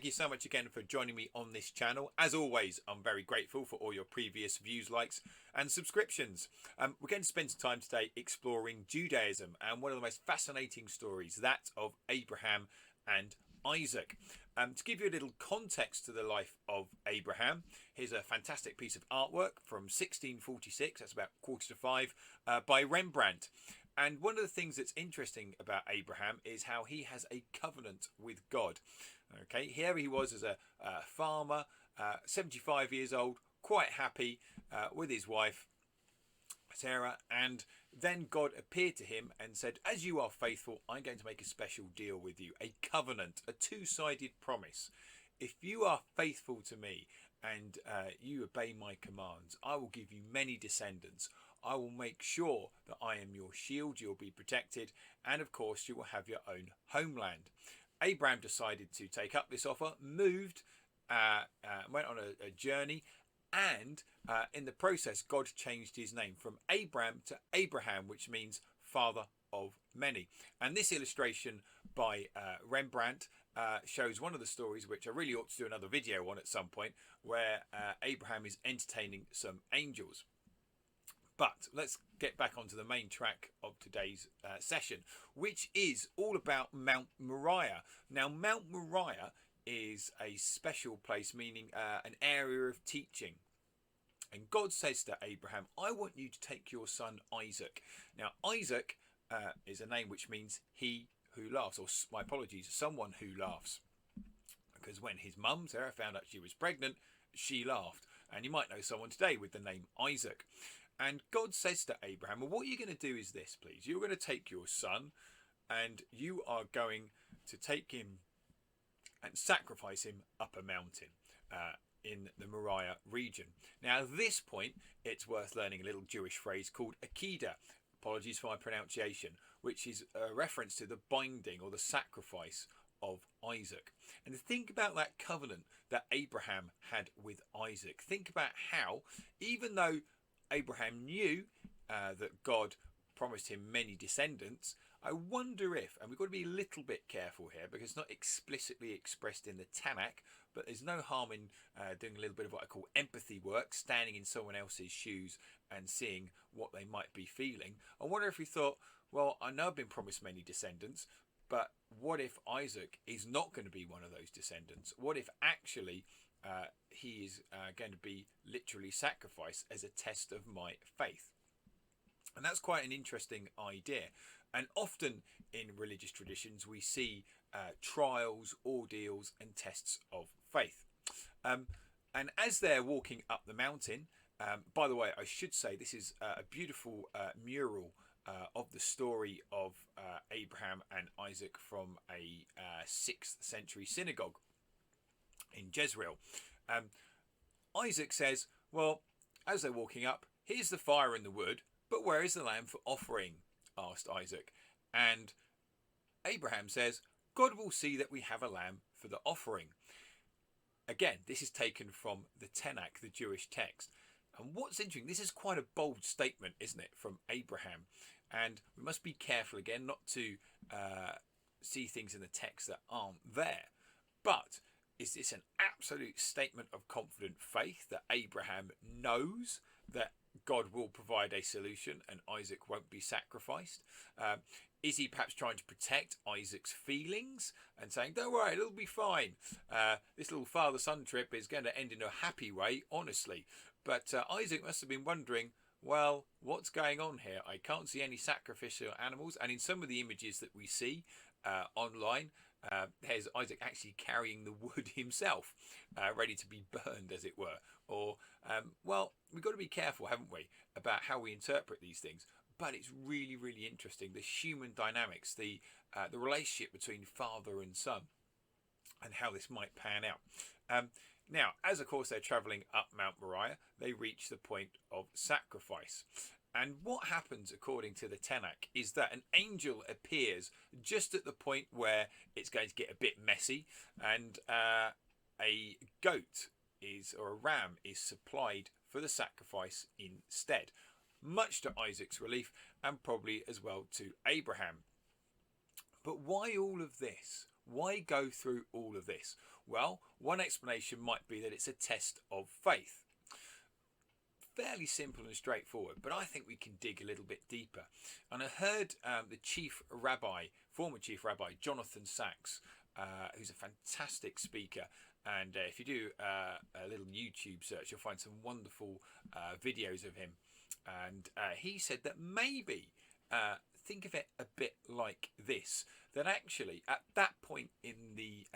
you so much again for joining me on this channel. As always, I'm very grateful for all your previous views, likes and subscriptions. We're going to spend some time today exploring Judaism and one of the most fascinating stories, that of Abraham and Isaac. To give you a little context to the life of Abraham, here's a fantastic piece of artwork from 1646, that's about 4:45, by Rembrandt. And one of the things that's interesting about Abraham is how he has a covenant with God. Okay, here he was as a farmer, 75 years old, quite happy with his wife Sarah, and then God appeared to him and said, as you are faithful, I'm going to make a special deal with you, a covenant, a two-sided promise. If you are faithful to me and you obey my commands, I will give you many descendants. I will make sure that I am your shield, you'll be protected, and of course you will have your own homeland. Abraham decided to take up this offer, moved, went on a journey, and in the process God changed his name from Abram to Abraham, which means father of many. And this illustration by Rembrandt shows one of the stories which I really ought to do another video on at some point, where Abraham is entertaining some angels. But let's get back onto the main track of today's session, which is all about Mount Moriah. Now, Mount Moriah is a special place, meaning an area of teaching. And God says to Abraham, I want you to take your son Isaac. Now, Isaac is a name which means he who laughs, or my apologies, someone who laughs. Because when his mum, Sarah, found out she was pregnant, she laughed. And you might know someone today with the name Isaac. And God says to Abraham, well, what you're going to do is this, please. You're going to take your son and you are going to take him and sacrifice him up a mountain in the Moriah region. Now, at this point, it's worth learning a little Jewish phrase called Akedah. Apologies for my pronunciation, which is a reference to the binding or the sacrifice of Isaac. And think about that covenant that Abraham had with Isaac. Think about how, even though Abraham knew that God promised him many descendants, I wonder if, and we've got to be a little bit careful here because it's not explicitly expressed in the Tanakh, but there's no harm in doing a little bit of what I call empathy work, standing in someone else's shoes and seeing what they might be feeling. I wonder if he thought, well, I know I've been promised many descendants, but what if Isaac is not going to be one of those descendants? What if actually he is going to be literally sacrificed as a test of my faith? And that's quite an interesting idea. And often in religious traditions we see trials, ordeals and tests of faith. And as they're walking up the mountain, by the way, I should say this is a beautiful mural of the story of Abraham and Isaac from a 6th century synagogue in Jezreel. Isaac says, well, as they're walking up, here's the fire and the wood, but where is the lamb for offering? Asked Isaac. And Abraham says, God will see that we have a lamb for the offering. Again, this is taken from the Tanakh, the Jewish text. And what's interesting, this is quite a bold statement, isn't it, from Abraham? And we must be careful again not to see things in the text that aren't there. But is this an absolute statement of confident faith that Abraham knows that God will provide a solution and Isaac won't be sacrificed? Is he perhaps trying to protect Isaac's feelings and saying, don't worry, it'll be fine. This little father-son trip is going to end in a happy way, honestly. But Isaac must have been wondering, well, what's going on here? I can't see any sacrificial animals. And in some of the images that we see online, there's Isaac actually carrying the wood himself, ready to be burned, as it were. Or, well, we've got to be careful, haven't we, about how we interpret these things. But it's really, really interesting, the human dynamics, the relationship between father and son, and how this might pan out. Now, as of course they're travelling up Mount Moriah, they reach the point of sacrifice. And what happens, according to the Tanakh, is that an angel appears just at the point where it's going to get a bit messy, and a goat or a ram is supplied for the sacrifice instead, much to Isaac's relief and probably as well to Abraham. But why all of this? Why go through all of this? Well, one explanation might be that it's a test of faith. Fairly simple and straightforward, but I think we can dig a little bit deeper. And I heard the former chief rabbi, Jonathan Sacks, who's a fantastic speaker. And if you do a little YouTube search, you'll find some wonderful videos of him. And he said that maybe, think of it a bit like this, that actually at that point in the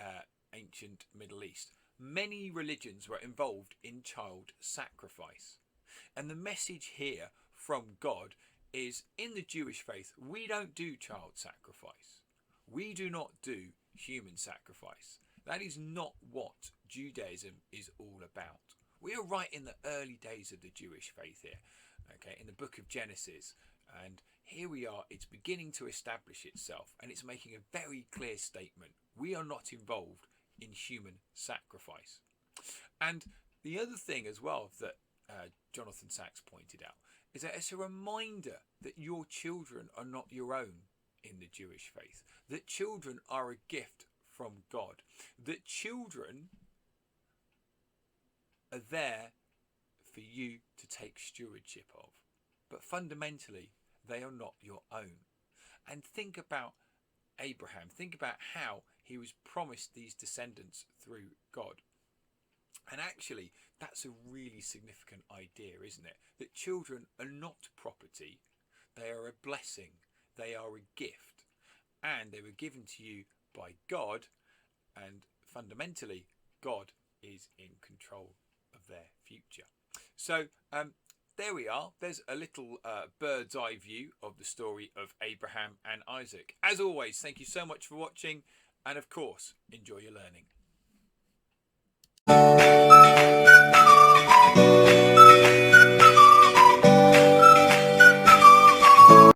ancient Middle East, many religions were involved in child sacrifice. And the message here from God is, in the Jewish faith, we don't do child sacrifice. We do not do human sacrifice. That is not what Judaism is all about. We are right in the early days of the Jewish faith here, okay, in the book of Genesis. And here we are, it's beginning to establish itself, and it's making a very clear statement. We are not involved in human sacrifice. And the other thing as well that Jonathan Sacks pointed out is that it's a reminder that your children are not your own in the Jewish faith, that children are a gift from God, that children are there for you to take stewardship of, but fundamentally they are not your own. And think about Abraham, think about how he was promised these descendants through God. And actually, that's a really significant idea, isn't it? That children are not property, they are a blessing, they are a gift, and they were given to you by God, and fundamentally, God is in control of their future. So, there we are. There's a little bird's eye view of the story of Abraham and Isaac. As always, thank you so much for watching, and of course, enjoy your learning.